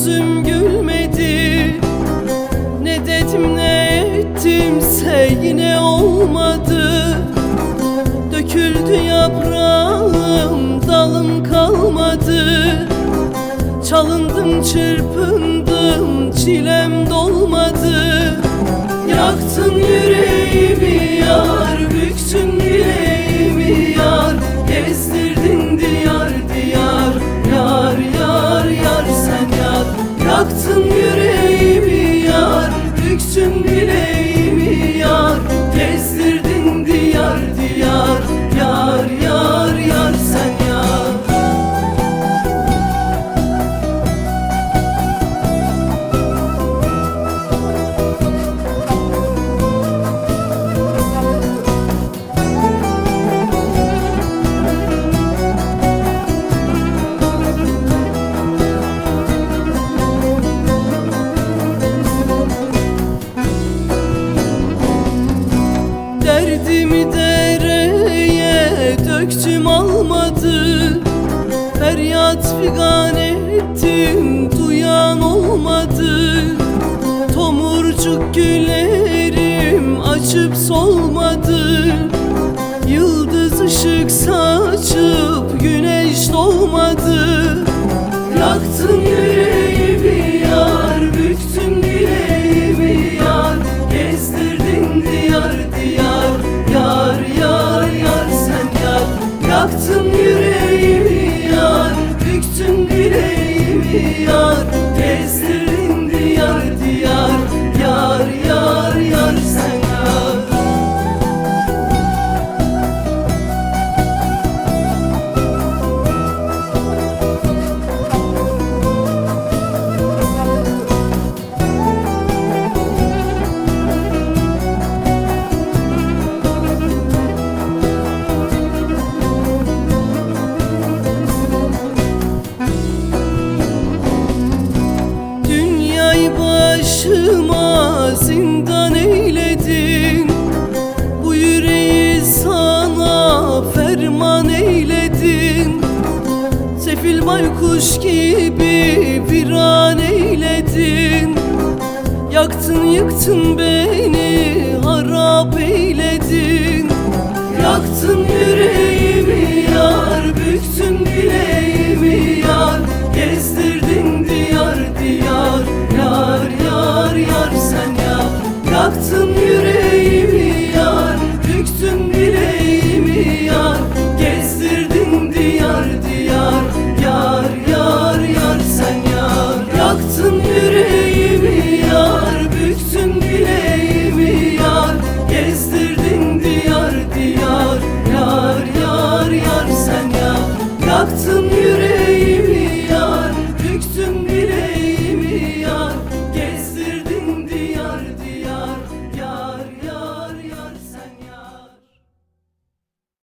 yüzüm gülmedi. Ne dedim ne ettimse yine olmadı. Döküldü yaprağım, dalım kalmadı. Çalındım çırpındım, çilem dolmadı. Yaktın yüreğimi yar, büktün bileğimi yar. Gezdirdin diyar diyar, yar yar yar sen yar. Yaktın yüreğimi yar, büktün bileğimi yar. Gezdirdin diyar diyar, yar yar yar sen yar. Derdimi dereye döktüm almadı. Feryat figan ettim, duyan olmadı. Tomurcuk gülerim açıp solmadı. Yıldız ışık saçıp güneş doğmadı. Yaktın yüreğimi yar, büktün bileğimi yar. Gezdirdin diyar diyar, yar yar yar sen yar. Yaktın yüreğimi yar, büktün bileğimi yar. Gezdirdin diyar diyar, yar yar yar sen yar. Başıma zindan eyledin, bu yüreği sana ferman eyledin. Sefil baykuş gibi viran eyledin. Yaktın yıktın beni, harap eyledin. Yaktın yüreğimi yar, büktün bileğimi yar. Gezdirdin diyar diyar, yar yar yar sen yar. Yaktın yüreğimi yar, büktün bileğimi yar.